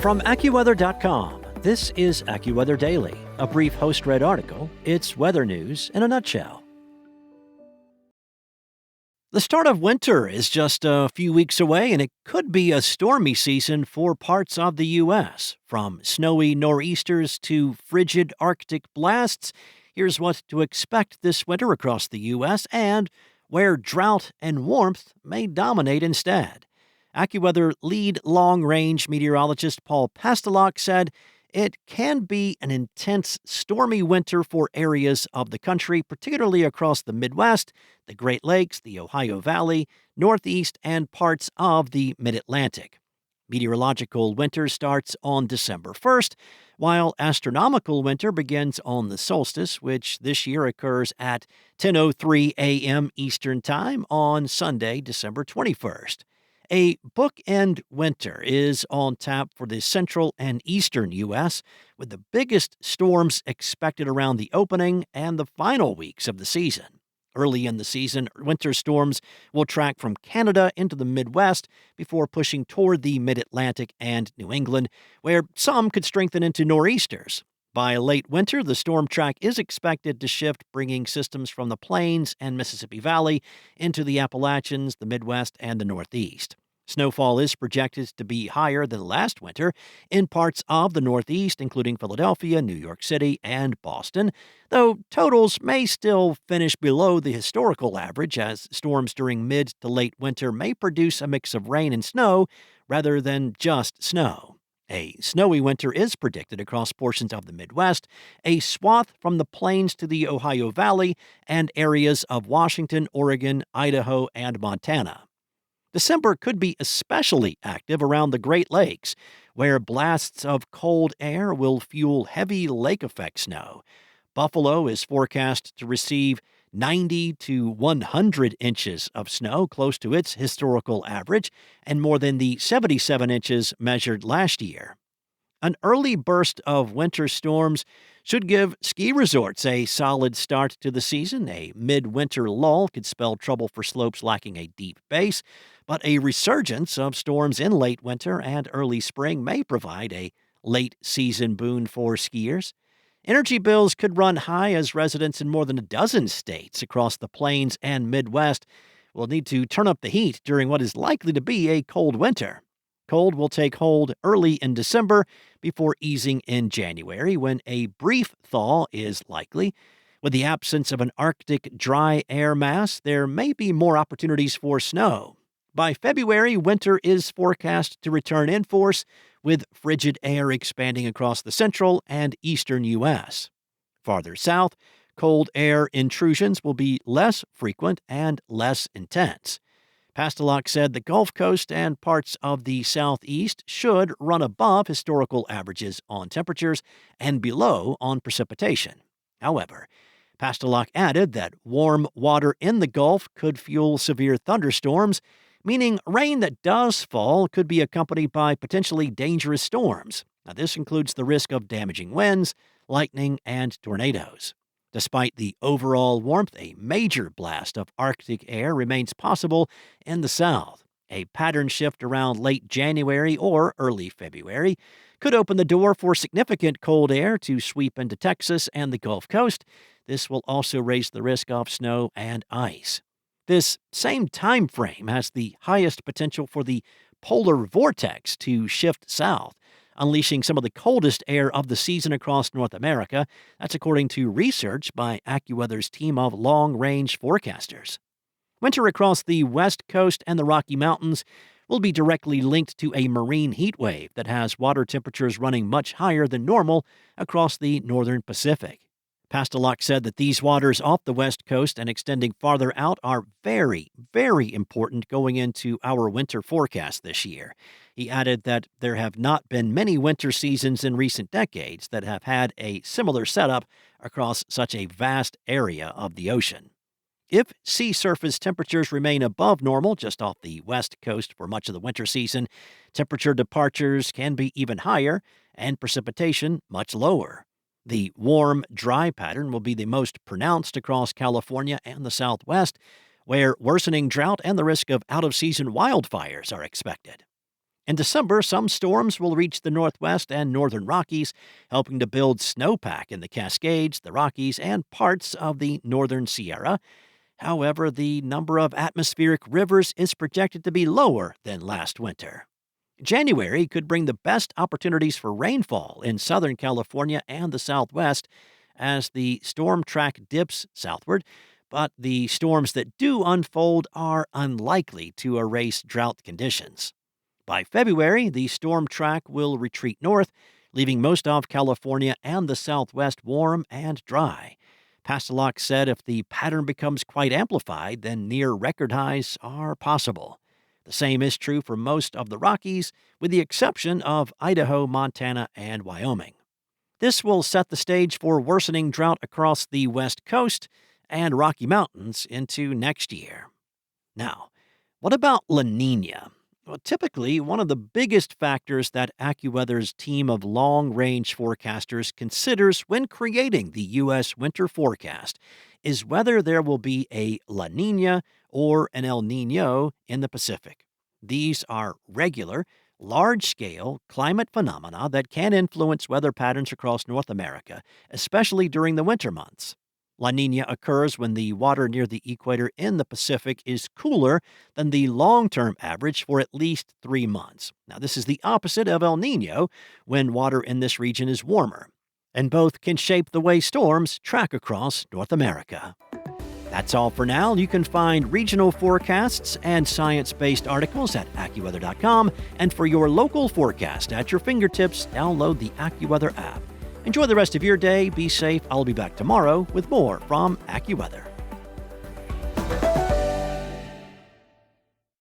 From AccuWeather.com, this is AccuWeather Daily, a brief host-read article. It's weather news in a nutshell. The start of winter is just a few weeks away, and it could be a stormy season for parts of the U.S. From snowy nor'easters to frigid Arctic blasts, here's what to expect this winter across the U.S. and where drought and warmth may dominate instead. AccuWeather lead long-range meteorologist Paul Pastelok said it can be an intense, stormy winter for areas of the country, particularly across the Midwest, the Great Lakes, the Ohio Valley, Northeast, and parts of the Mid-Atlantic. Meteorological winter starts on December 1st, while astronomical winter begins on the solstice, which this year occurs at 10:03 a.m. Eastern Time on Sunday, December 21st. A bookend winter is on tap for the central and eastern U.S., with the biggest storms expected around the opening and the final weeks of the season. Early in the season, winter storms will track from Canada into the Midwest before pushing toward the Mid-Atlantic and New England, where some could strengthen into nor'easters. By late winter, the storm track is expected to shift, bringing systems from the Plains and Mississippi Valley into the Appalachians, the Midwest, and the Northeast. Snowfall is projected to be higher than last winter in parts of the Northeast, including Philadelphia, New York City, and Boston, though totals may still finish below the historical average, as storms during mid to late winter may produce a mix of rain and snow rather than just snow. A snowy winter is predicted across portions of the Midwest, a swath from the Plains to the Ohio Valley, and areas of Washington, Oregon, Idaho, and Montana. December could be especially active around the Great Lakes, where blasts of cold air will fuel heavy lake-effect snow. Buffalo is forecast to receive 90 to 100 inches of snow, close to its historical average, and more than the 77 inches measured last year. An early burst of winter storms should give ski resorts a solid start to the season. A midwinter lull could spell trouble for slopes lacking a deep base, but a resurgence of storms in late winter and early spring may provide a late-season boon for skiers. Energy bills could run high as residents in more than a dozen states across the Plains and Midwest will need to turn up the heat during what is likely to be a cold winter. Cold will take hold early in December before easing in January, when a brief thaw is likely. With the absence of an Arctic dry air mass, there may be more opportunities for snow. By February, winter is forecast to return in force, with frigid air expanding across the central and eastern U.S. Farther south, cold air intrusions will be less frequent and less intense. Pastelok said the Gulf Coast and parts of the southeast should run above historical averages on temperatures and below on precipitation. However, Pastelok added that warm water in the Gulf could fuel severe thunderstorms, meaning rain that does fall could be accompanied by potentially dangerous storms. Now, this includes the risk of damaging winds, lightning, and tornadoes. Despite the overall warmth, a major blast of Arctic air remains possible in the south. A pattern shift around late January or early February could open the door for significant cold air to sweep into Texas and the Gulf Coast. This will also raise the risk of snow and ice. This same time frame has the highest potential for the polar vortex to shift south, unleashing some of the coldest air of the season across North America. That's according to research by AccuWeather's team of long-range forecasters. Winter across the West Coast and the Rocky Mountains will be directly linked to a marine heat wave that has water temperatures running much higher than normal across the northern Pacific. Pastelok said that these waters off the West Coast and extending farther out are very, very important going into our winter forecast this year. He added that there have not been many winter seasons in recent decades that have had a similar setup across such a vast area of the ocean. If sea surface temperatures remain above normal just off the West Coast for much of the winter season, temperature departures can be even higher and precipitation much lower. The warm, dry pattern will be the most pronounced across California and the Southwest, where worsening drought and the risk of out-of-season wildfires are expected. In December, some storms will reach the Northwest and Northern Rockies, helping to build snowpack in the Cascades, the Rockies, and parts of the Northern Sierra. However, the number of atmospheric rivers is projected to be lower than last winter. January could bring the best opportunities for rainfall in Southern California and the Southwest as the storm track dips southward, but the storms that do unfold are unlikely to erase drought conditions. By February, the storm track will retreat north, leaving most of California and the Southwest warm and dry. Pastelok said if the pattern becomes quite amplified, then near record highs are possible. The same is true for most of the Rockies, with the exception of Idaho, Montana, and Wyoming. This will set the stage for worsening drought across the West Coast and Rocky Mountains into next year. Now, what about La Nina? Well, typically, one of the biggest factors that AccuWeather's team of long-range forecasters considers when creating the U.S. winter forecast is whether there will be a La Nina or an El Nino in the Pacific. These are regular, large-scale climate phenomena that can influence weather patterns across North America, especially during the winter months. La Nina occurs when the water near the equator in the Pacific is cooler than the long-term average for at least 3 months. Now, this is the opposite of El Nino, when water in this region is warmer, and both can shape the way storms track across North America. That's all for now. You can find regional forecasts and science-based articles at AccuWeather.com, and for your local forecast at your fingertips, download the AccuWeather app. Enjoy the rest of your day. Be safe. I'll be back tomorrow with more from AccuWeather.